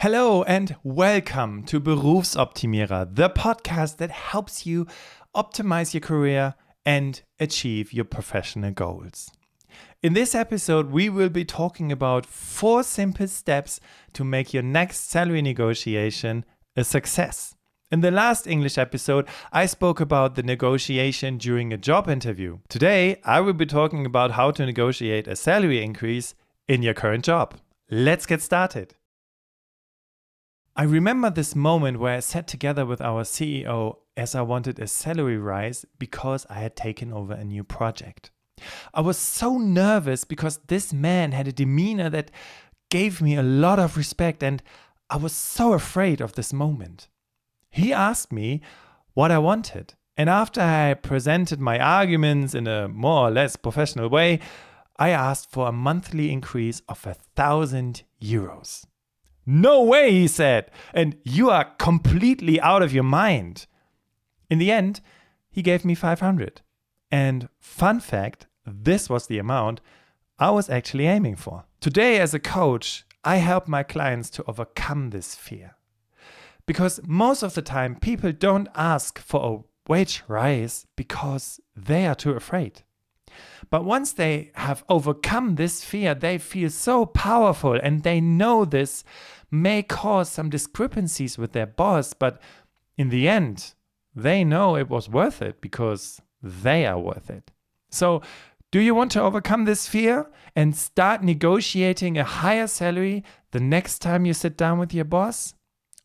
Hello and welcome to Berufsoptimierer, the podcast that helps you optimize your career and achieve your professional goals. In this episode, we will be talking about 4 simple steps to make your next salary negotiation a success. In the last English episode, I spoke about the negotiation during a job interview. Today, I will be talking about how to negotiate a salary increase in your current job. Let's get started. I remember this moment where I sat together with our CEO as I wanted a salary rise because I had taken over a new project. I was so nervous because this man had a demeanor that gave me a lot of respect, and I was so afraid of this moment. He asked me what I wanted, and after I presented my arguments in a more or less professional way, I asked for a monthly increase of 1,000 euros. No way, he said, and you are completely out of your mind. In the end, he gave me 500. And fun fact, this was the amount I was actually aiming for. Today, as a coach, I help my clients to overcome this fear. Because most of the time, people don't ask for a wage rise because they are too afraid. But once they have overcome this fear, they feel so powerful, and they know this may cause some discrepancies with their boss, but in the end, they know it was worth it because they are worth it. So, do you want to overcome this fear and start negotiating a higher salary the next time you sit down with your boss?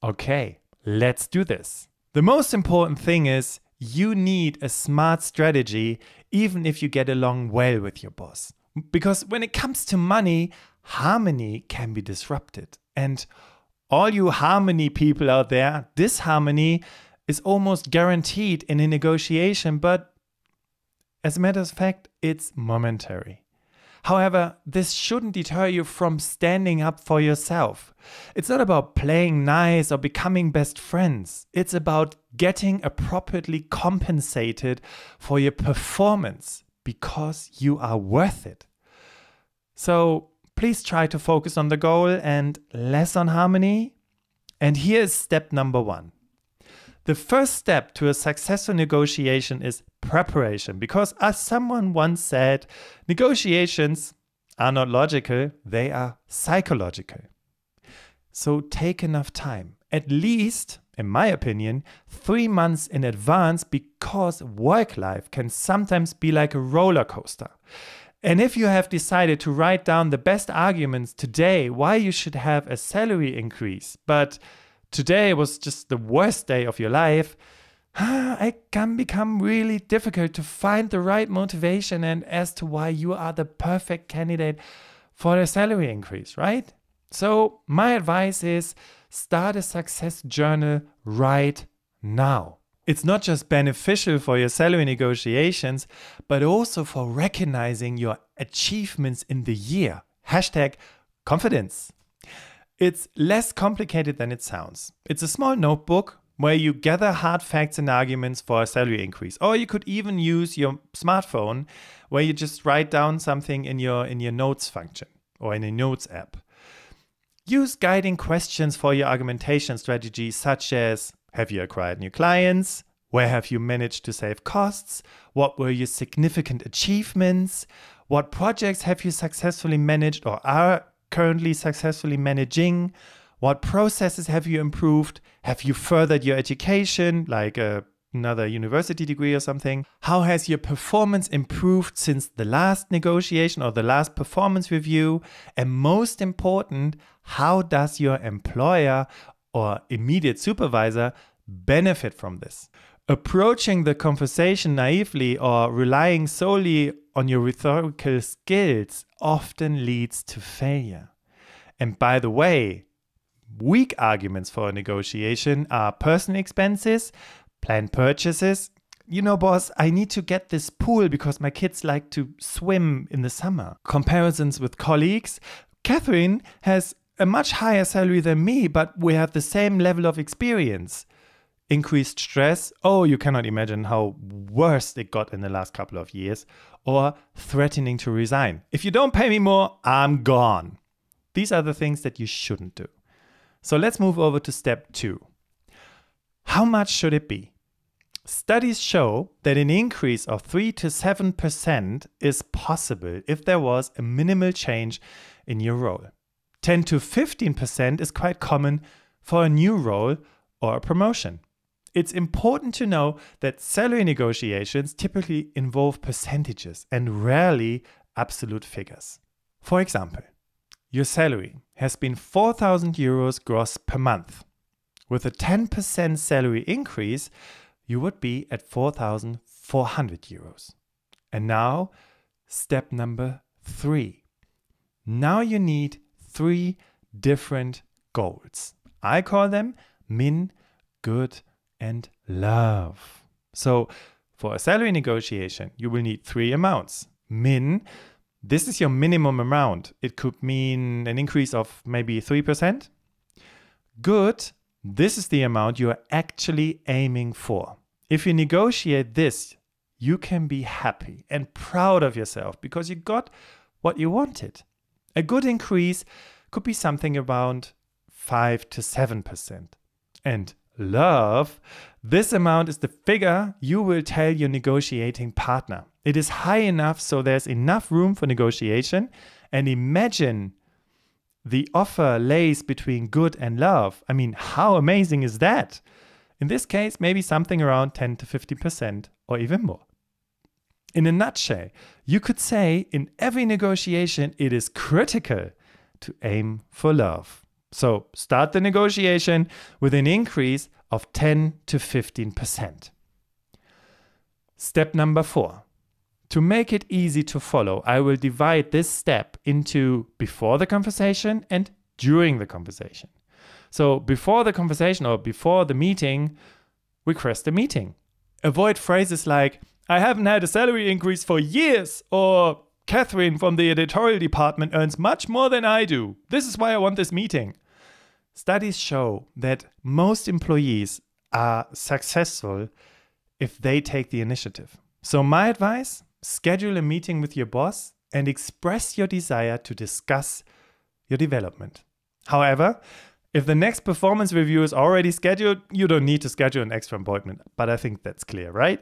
Okay, let's do this. The most important thing is you need a smart strategy even if you get along well with your boss. Because when it comes to money, harmony can be disrupted. And all you harmony people out there, disharmony is almost guaranteed in a negotiation, but as a matter of fact, it's momentary. However, this shouldn't deter you from standing up for yourself. It's not about playing nice or becoming best friends. It's about getting appropriately compensated for your performance because you are worth it. So please try to focus on the goal and less on harmony. And here is step number 1. The first step to a successful negotiation is preparation, because as someone once said, negotiations are not logical, they are psychological. So take enough time, at least, in my opinion, 3 months in advance, because work life can sometimes be like a roller coaster. And if you have decided to write down the best arguments today why you should have a salary increase, but today was just the worst day of your life, it can become really difficult to find the right motivation and as to why you are the perfect candidate for a salary increase, right? So my advice is start a success journal right now. It's not just beneficial for your salary negotiations, but also for recognizing your achievements in the year. #confidence. It's less complicated than it sounds. It's a small notebook where you gather hard facts and arguments for a salary increase. Or you could even use your smartphone where you just write down something in your notes function or in a notes app. Use guiding questions for your argumentation strategy, such as, have you acquired new clients? Where have you managed to save costs? What were your significant achievements? What projects have you successfully managed or are currently successfully managing? What processes have you improved? Have you furthered your education, like another university degree or something? How has your performance improved since the last negotiation or the last performance review? And most important, how does your employer or immediate supervisor benefit from this? Approaching the conversation naively or relying solely on your rhetorical skills often leads to failure. And by the way, weak arguments for a negotiation are personal expenses, planned purchases. You know, boss, I need to get this pool because my kids like to swim in the summer. Comparisons with colleagues. Catherine has a much higher salary than me, but we have the same level of experience. Increased stress. Oh, you cannot imagine how worse it got in the last couple of years. Or threatening to resign. If you don't pay me more, I'm gone. These are the things that you shouldn't do. So let's move over to step 2. How much should it be? Studies show that an increase of 3 to 7% is possible if there was a minimal change in your role. 10 to 15% is quite common for a new role or a promotion. It's important to know that salary negotiations typically involve percentages and rarely absolute figures. For example, your salary has been 4,000 euros gross per month. With a 10% salary increase, you would be at 4,400 euros. And now, step number 3. Now you need 3 different goals. I call them min, good, and love. So for a salary negotiation, you will need 3 amounts. Min, this is your minimum amount. It could mean an increase of maybe 3%. Good, this is the amount you are actually aiming for. If you negotiate this, you can be happy and proud of yourself because you got what you wanted. A good increase could be something around 5 to 7%. And love, this amount is the figure you will tell your negotiating partner. It is high enough so there's enough room for negotiation. And imagine the offer lays between good and love. I mean, how amazing is that? In this case, maybe something around 10 to 50% or even more. In a nutshell, you could say in every negotiation, it is critical to aim for love. So start the negotiation with an increase of 10 to 15%. Step number 4. To make it easy to follow, I will divide this step into before the conversation and during the conversation. So before the conversation or before the meeting, request a meeting. Avoid phrases like, I haven't had a salary increase for years, or Catherine from the editorial department earns much more than I do. This is why I want this meeting. Studies show that most employees are successful if they take the initiative. So my advice, schedule a meeting with your boss and express your desire to discuss your development. However, if the next performance review is already scheduled, you don't need to schedule an extra appointment. But I think that's clear, right?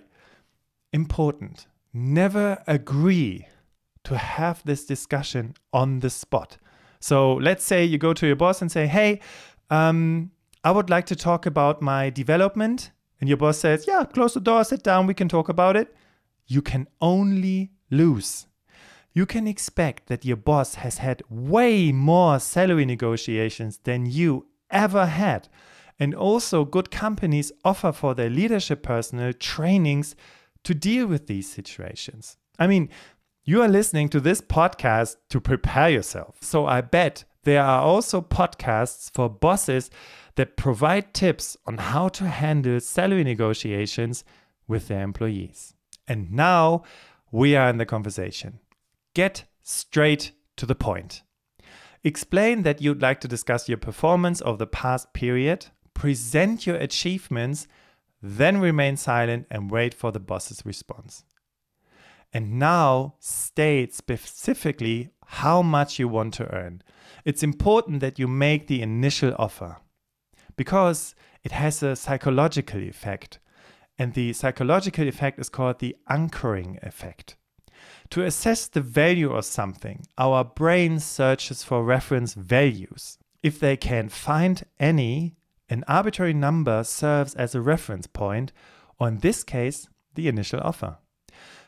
Important. Never agree to have this discussion on the spot. So let's say you go to your boss and say, hey, I would like to talk about my development. And your boss says, yeah, close the door, sit down, we can talk about it. You can only lose. You can expect that your boss has had way more salary negotiations than you ever had. And also good companies offer for their leadership personnel trainings to deal with these situations. I mean, you are listening to this podcast to prepare yourself. So I bet there are also podcasts for bosses that provide tips on how to handle salary negotiations with their employees. And now we are in the conversation. Get straight to the point. Explain that you'd like to discuss your performance of the past period, present your achievements, then remain silent and wait for the boss's response. And now state specifically how much you want to earn. It's important that you make the initial offer because it has a psychological effect. And the psychological effect is called the anchoring effect. To assess the value of something, our brain searches for reference values. If they can't find any, an arbitrary number serves as a reference point, or in this case, the initial offer.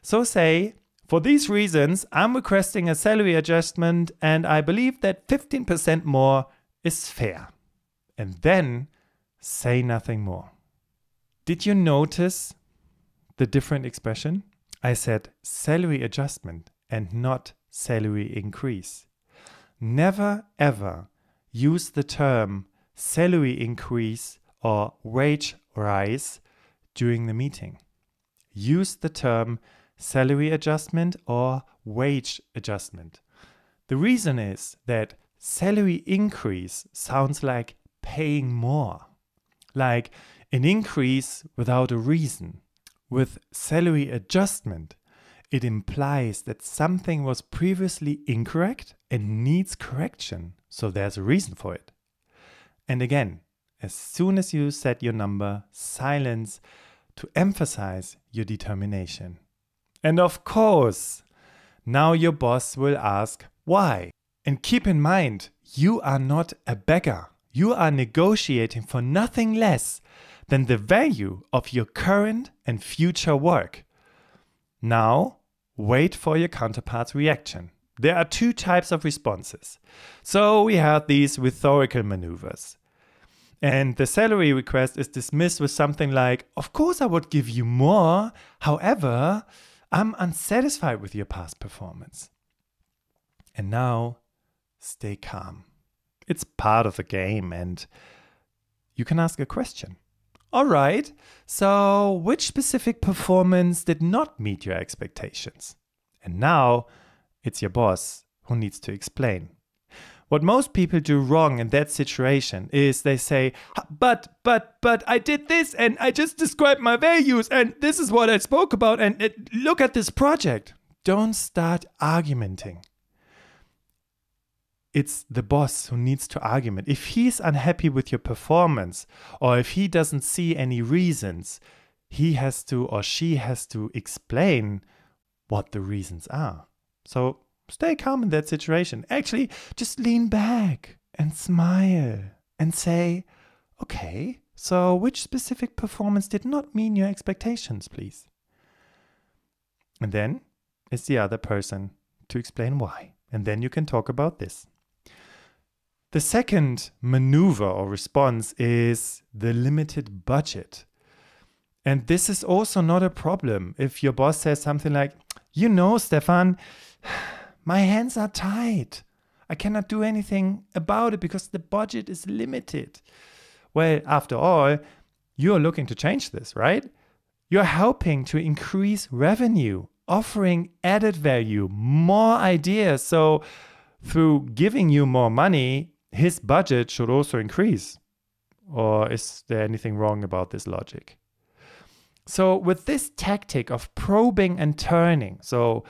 So say, for these reasons, I'm requesting a salary adjustment and I believe that 15% more is fair. And then say nothing more. Did you notice the different expression? I said salary adjustment and not salary increase. Never ever use the term salary increase or wage rise during the meeting. Use the term salary adjustment or wage adjustment. The reason is that salary increase sounds like paying more, like an increase without a reason. With salary adjustment, it implies that something was previously incorrect and needs correction, so there's a reason for it. And again, as soon as you set your number, silence to emphasize your determination. And of course, now your boss will ask why. And keep in mind, you are not a beggar. You are negotiating for nothing less than the value of your current and future work. Now, wait for your counterpart's reaction. There are two types of responses. So we have these rhetorical maneuvers. And the salary request is dismissed with something like, of course I would give you more. However, I'm unsatisfied with your past performance. And now, stay calm. It's part of the game and you can ask a question. All right, so which specific performance did not meet your expectations? And now it's your boss who needs to explain. What most people do wrong in that situation is they say, but I did this and I just described my values and this is what I spoke about and look at this project. Don't start argumenting. It's the boss who needs to argument. If he's unhappy with your performance or if he doesn't see any reasons, he has to or she has to explain what the reasons are. So stay calm in that situation. Actually, just lean back and smile and say, okay, so which specific performance did not meet your expectations, please? And then it's the other person to explain why. And then you can talk about this. The second maneuver or response is the limited budget. And this is also not a problem if your boss says something like, you know, Stefan, my hands are tied. I cannot do anything about it because the budget is limited. Well, after all, you're looking to change this, right? You're helping to increase revenue, offering added value, more ideas. So through giving you more money, his budget should also increase. Or is there anything wrong about this logic? So with this tactic of probing and turning, so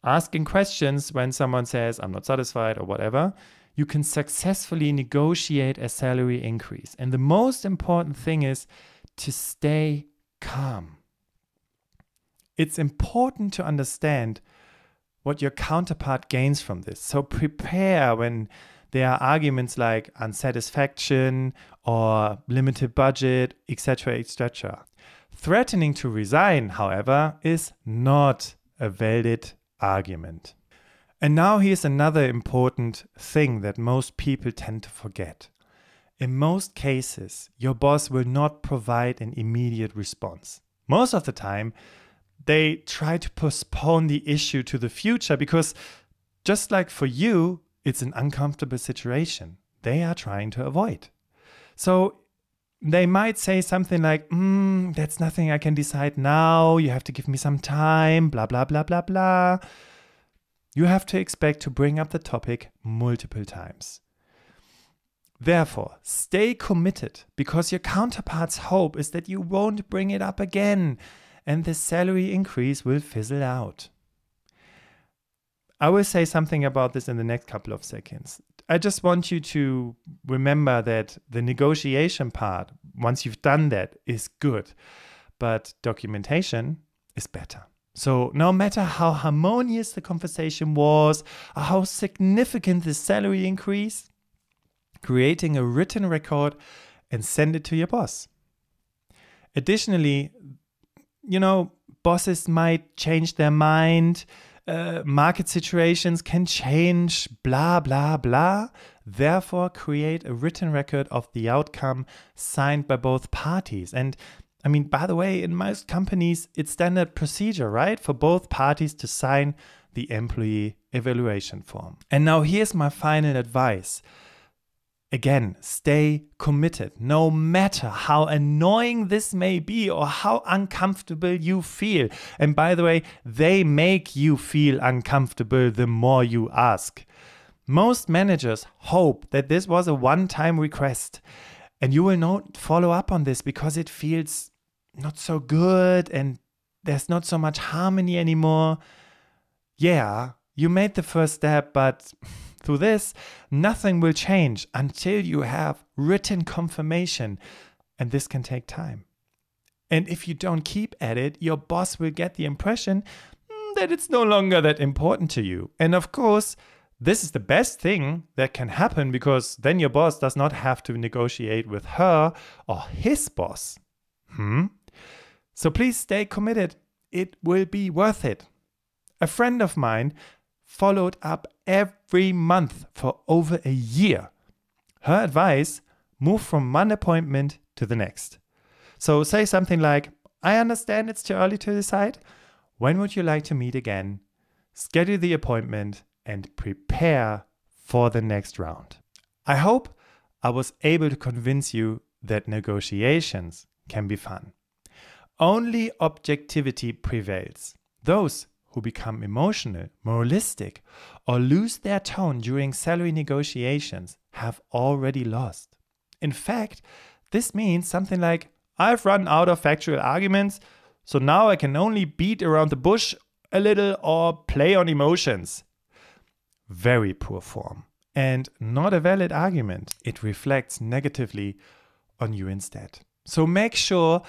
asking questions when someone says, I'm not satisfied or whatever, you can successfully negotiate a salary increase. And the most important thing is to stay calm. It's important to understand what your counterpart gains from this. So prepare when there are arguments like unsatisfaction or limited budget, etc., etc. Threatening to resign, however, is not a valid argument. And now here's another important thing that most people tend to forget. In most cases, your boss will not provide an immediate response. Most of the time, they try to postpone the issue to the future because just like for you, it's an uncomfortable situation they are trying to avoid. So they might say something like, that's nothing I can decide now. You have to give me some time, blah, blah, blah, blah, blah. You have to expect to bring up the topic multiple times. Therefore, stay committed because your counterpart's hope is that you won't bring it up again and the salary increase will fizzle out. I will say something about this in the next couple of seconds. I just want you to remember that the negotiation part, once you've done that, is good, but documentation is better. So no matter how harmonious the conversation was, or how significant the salary increase, creating a written record and send it to your boss. Additionally, bosses might change their mind. Market situations can change, blah, blah, blah. Therefore, create a written record of the outcome signed by both parties. And by the way, in most companies, it's standard procedure, right? For both parties to sign the employee evaluation form. And now here's my final advice. Again, stay committed, no matter how annoying this may be or how uncomfortable you feel. And by the way, they make you feel uncomfortable the more you ask. Most managers hope that this was a one-time request and you will not follow up on this because it feels not so good and there's not so much harmony anymore. Yeah, you made the first step, but through this, nothing will change until you have written confirmation, and this can take time. And if you don't keep at it, your boss will get the impression that it's no longer that important to you. And of course, this is the best thing that can happen, because then your boss does not have to negotiate with her or his boss. So please stay committed. It will be worth it. A friend of mine followed up every month for over a year. Her advice: move from one appointment to the next. So say something like, I understand it's too early to decide. When would you like to meet again? Schedule the appointment and prepare for the next round. I hope I was able to convince you that negotiations can be fun. Only objectivity prevails. Those who become emotional, moralistic, or lose their tone during salary negotiations have already lost. In fact, this means something like, I've run out of factual arguments, so now I can only beat around the bush a little or play on emotions. Very poor form, and not a valid argument. It reflects negatively on you instead. So make sure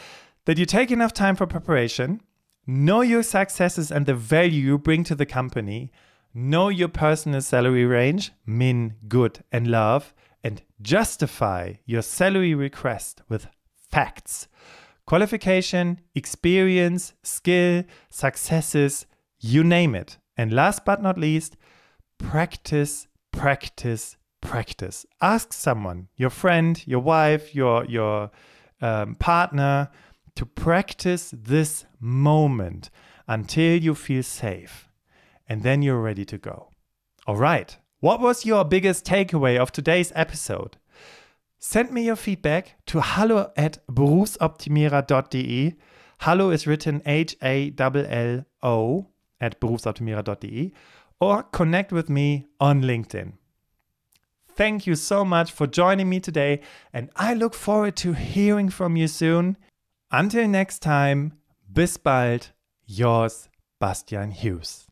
that you take enough time for preparation, know your successes and the value you bring to the company, know your personal salary range, min, good, and love, and justify your salary request with facts. Qualification, experience, skill, successes, you name it. And last but not least, practice, practice, practice. Ask someone, your friend, your wife, your partner, to practice this moment until you feel safe. And then you're ready to go. All right. What was your biggest takeaway of today's episode? Send me your feedback to hallo@berufsoptimierer.de. Hallo is written HALLO at berufsoptimierer.de, or connect with me on LinkedIn. Thank you so much for joining me today, and I look forward to hearing from you soon. Until next time, bis bald, yours, Bastian Hughes.